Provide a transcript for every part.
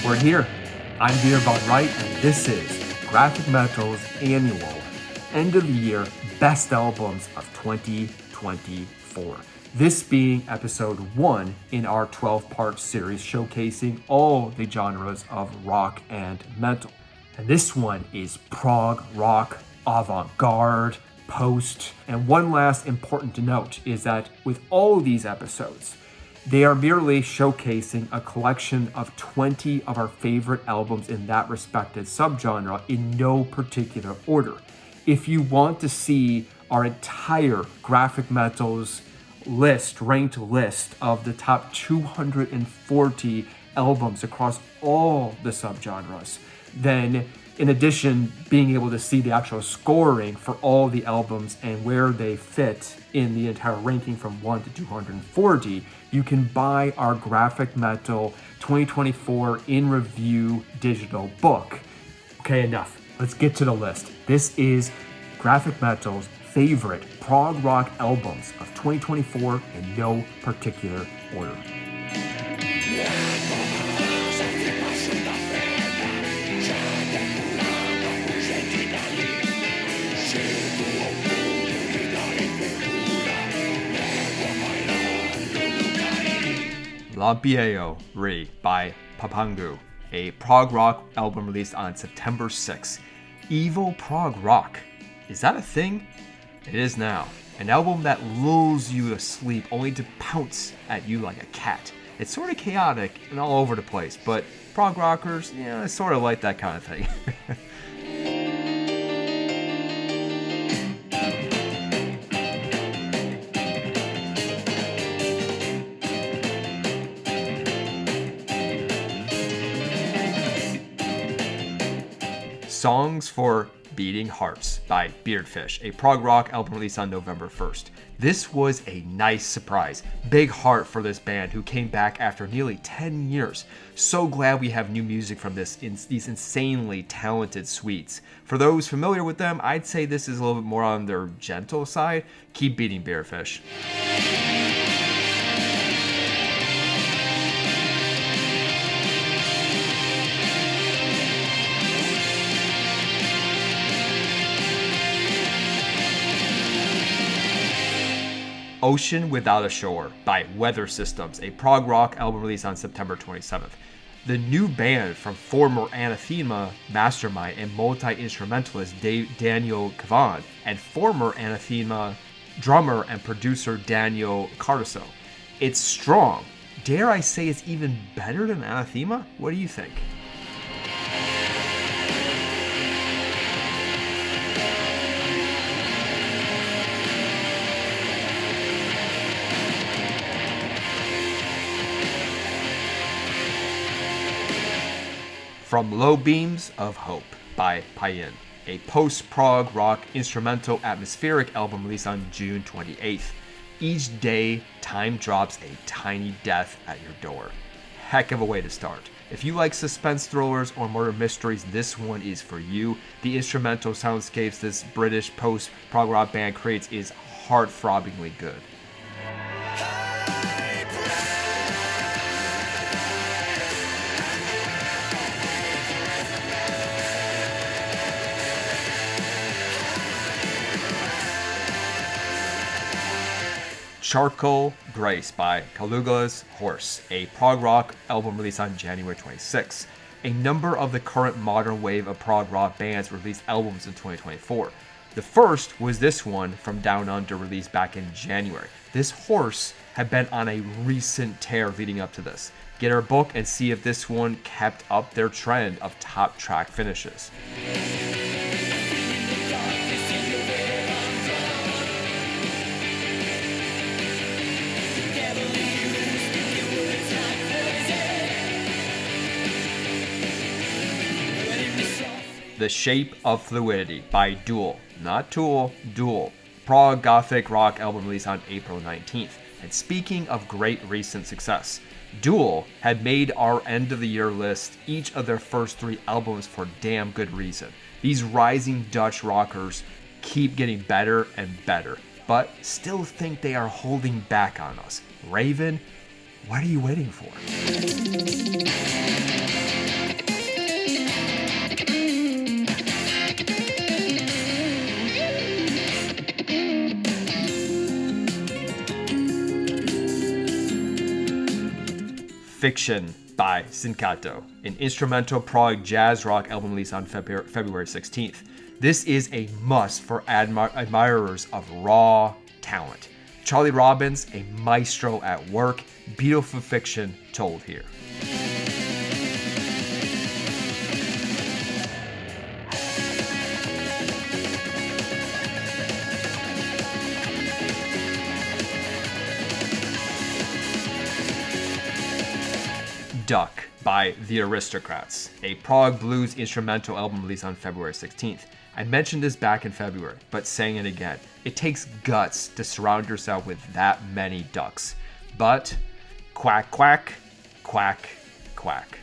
We're here. I'm Veer Von Wright, and this is Grafikmetal's annual end of the year best albums of 2024. This being episode 1 in our 12-part series showcasing all the genres of rock and metal. And this one is prog rock, avant-garde, post. And one last important to note is that with all these episodes, they are merely showcasing a collection of 20 of our favorite albums in that respective subgenre in no particular order. If you want to see our entire Grafikmetal's ranked list of the top 240 albums across all the subgenres, then in addition being able to see the actual scoring for all the albums and where they fit in the entire ranking from 1 to 240, you can buy our Grafikmetal 2024 in review digital book. Okay, enough. Let's get to the list. This is Grafikmetal's favorite prog rock albums of 2024 in no particular order. Lampi by Papangu, a prog rock album released on September 6th. Evil prog rock. Is that a thing? It is now. An album that lulls you to sleep only to pounce at you like a cat. It's sort of chaotic and all over the place, but prog rockers, yeah, sort of like that kind of thing. Songs for Beating Hearts by Beardfish, a prog rock album released on November 1st. This was a nice surprise. Big heart for this band who came back after nearly 10 years. So glad we have new music from these insanely talented suites. For those familiar with them, I'd say this is a little bit more on their gentle side. Keep beating Beardfish. Ocean Without a Shore by Weather Systems, a prog rock album released on September 27th. The new band from former Anathema mastermind and multi-instrumentalist Daniel Kavan and former Anathema drummer and producer Daniel Katharsi. It's strong. Dare I say it's even better than Anathema? What do you think? From Low Beams of Hope by Pijn, a post-prog rock instrumental atmospheric album released on June 28th. Each day, time drops a tiny death at your door. Heck of a way to start. If you like suspense thrillers or murder mysteries, this one is for you. The instrumental soundscapes this British post-prog rock band creates is heart-throbbingly good. Charcoal Grace by Caligula's Horse, a prog rock album released on January 26. A number of the current modern wave of prog rock bands released albums in 2024. The first was this one from Down Under, released back in January. This horse had been on a recent tear leading up to this. Get our book and see if this one kept up their trend of top track finishes. The Shape of Fluidity by Dool, not Tool, Dool, prog gothic rock album released on April 19th. And speaking of great recent success, Dool had made our end of the year list each of their first 3 albums for damn good reason. These rising Dutch rockers keep getting better and better, but still think they are holding back on us. Raven, what are you waiting for? Fiction by Syncatto, an instrumental prog jazz rock album released on February 16th. This is a must for admirers of raw talent. Charlie Robbins, a maestro at work, beautiful fiction told here. Duck by the Aristocrats, a prog blues instrumental album released on February 16th. I mentioned this back in February, but saying it again. It takes guts to surround yourself with that many ducks. But quack, quack, quack, quack.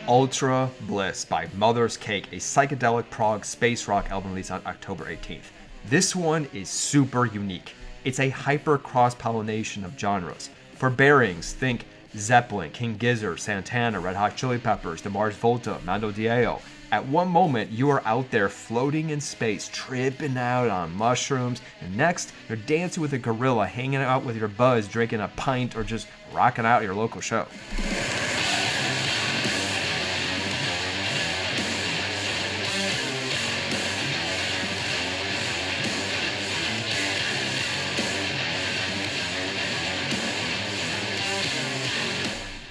Ultrabliss by Mother's Cake, a psychedelic prog space rock album released on October 18th. This one is super unique. It's a hyper cross-pollination of genres. For bearings, think Zeppelin, King Gizzard, Santana, Red Hot Chili Peppers, the Mars Volta, Mando Diao. At one moment, you are out there floating in space, tripping out on mushrooms, and next, you're dancing with a gorilla, hanging out with your buzz, drinking a pint, or just rocking out at your local show.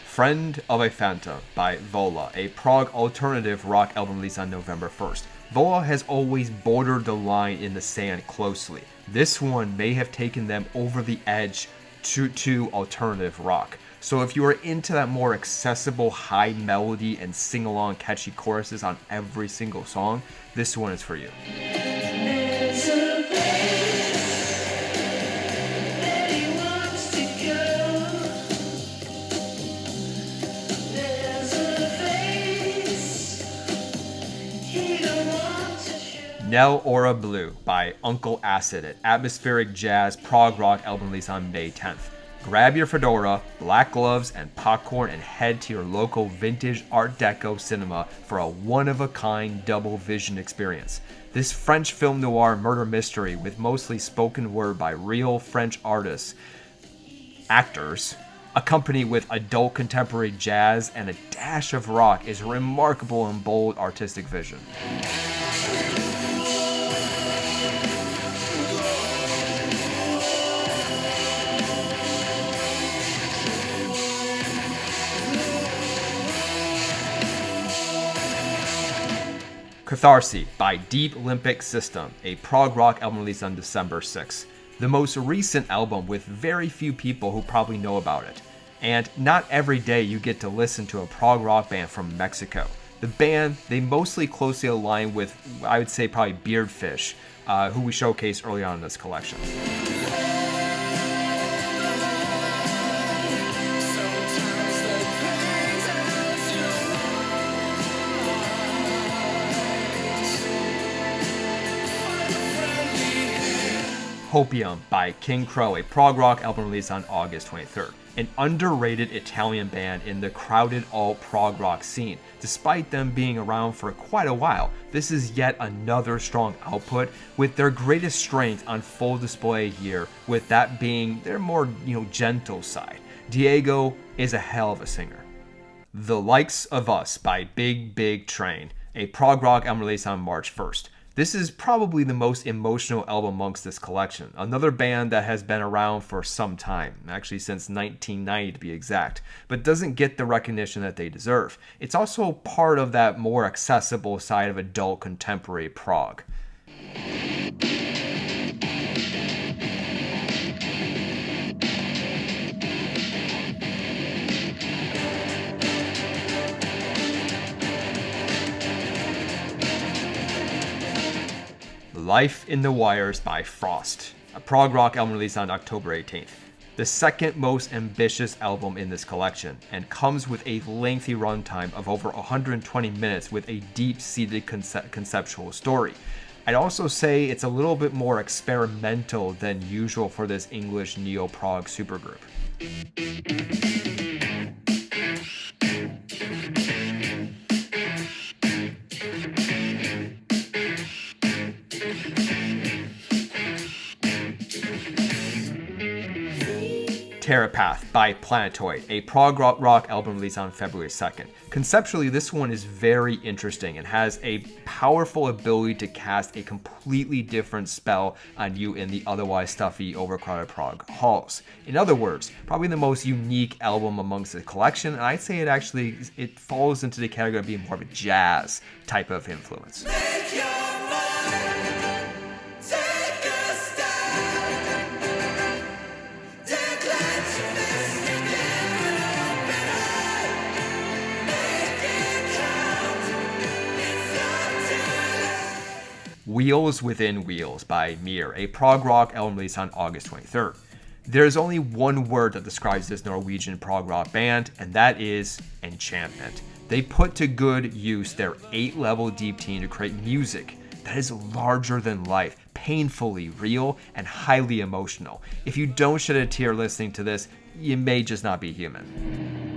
Friend of a Phantom by VOLA, a prog alternative rock album released on November 1st. VOLA has always bordered the line in the sand closely. This one may have taken them over the edge to alternative rock. So if you are into that more accessible high melody and sing-along catchy choruses on every single song, this one is for you. Nell Aura Blue by Uncle Acid, an atmospheric jazz prog rock album released on May 10th. Grab your fedora, black gloves, and popcorn and head to your local vintage Art Deco cinema for a one-of-a-kind double vision experience. This French film noir murder mystery with mostly spoken word by real French actors, accompanied with adult contemporary jazz and a dash of rock, is remarkable and bold artistic vision. Katharsi by Deep Limbic System, a prog rock album released on December 6th. The most recent album with very few people who probably know about it. And not every day you get to listen to a prog rock band from Mexico. The band, they mostly closely align with, I would say, probably Beardfish, who we showcased early on in this collection. Hopium by Kingcrow, a prog rock album released on August 23rd. An underrated Italian band in the crowded alt prog rock scene. Despite them being around for quite a while, this is yet another strong output with their greatest strength on full display here, with that being their more, gentle side. Diego is a hell of a singer. The Likes of Us by Big Big Train, a prog rock album released on March 1st. This is probably the most emotional album amongst this collection. Another band that has been around for some time, actually since 1990 to be exact, but doesn't get the recognition that they deserve. It's also part of that more accessible side of adult contemporary prog. Life in the Wires by Frost, a prog rock album released on October 18th. The second most ambitious album in this collection, and comes with a lengthy runtime of over 120 minutes with a deep-seated conceptual story. I'd also say it's a little bit more experimental than usual for this English neo-prog supergroup. Path by Planetoid, a prog rock album released on February 2nd. Conceptually, this one is very interesting and has a powerful ability to cast a completely different spell on you in the otherwise stuffy, overcrowded prog halls. In other words, probably the most unique album amongst the collection, and I'd say it falls into the category of being more of a jazz type of influence. Wheels Within Wheels by Mir, a prog rock album released on August 23rd. There's only one word that describes this Norwegian prog rock band, and that is enchantment. They put to good use their 8-level deep team to create music that is larger than life, painfully real, and highly emotional. If you don't shed a tear listening to this, you may just not be human.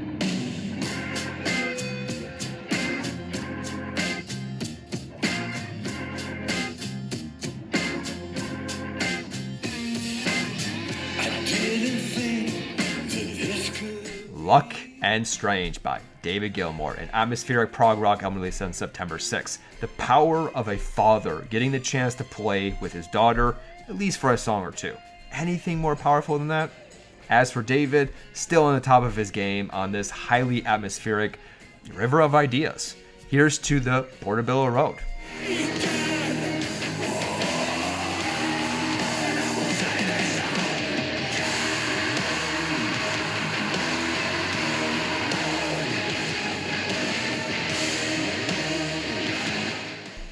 Luck and Strange by David Gilmour, an atmospheric prog rock album released on September 6th. The power of a father getting the chance to play with his daughter, at least for a song or two. Anything more powerful than that? As for David, still on the top of his game on this highly atmospheric river of ideas. Here's to the Portobello Road.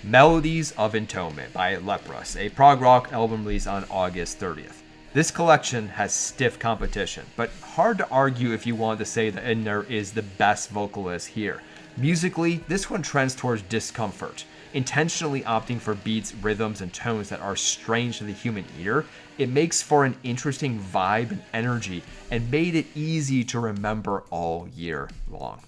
Melodies of Entombment by Leprous, a prog rock album released on August 30th. This collection has stiff competition, but hard to argue if you want to say that Idner is the best vocalist here. Musically, this one trends towards discomfort. Intentionally opting for beats, rhythms, and tones that are strange to the human ear, it makes for an interesting vibe and energy, and made it easy to remember all year long.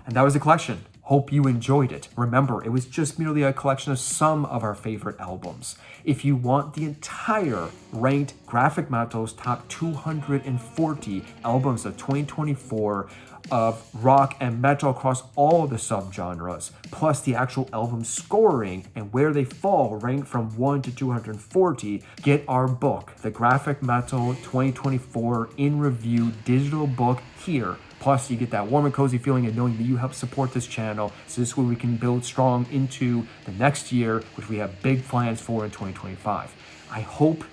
And that was the collection. Hope you enjoyed it. Remember, it was just merely a collection of some of our favorite albums. If you want the entire ranked Grafikmetal's top 240 albums of 2024 of rock and metal across all the subgenres, plus the actual album scoring and where they fall ranked from 1 to 240, get our book, the Grafikmetal 2024 in Review digital book here. Plus, you get that warm and cozy feeling of knowing that you help support this channel. So this way we can build strong into the next year, which we have big plans for in 2025. I hope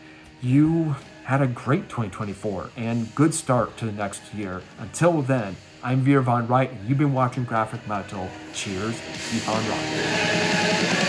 you had a great 2024 and good start to the next year. Until then, I'm Veer Von Wright, and you've been watching Grafikmetal. Cheers, keep on rocking.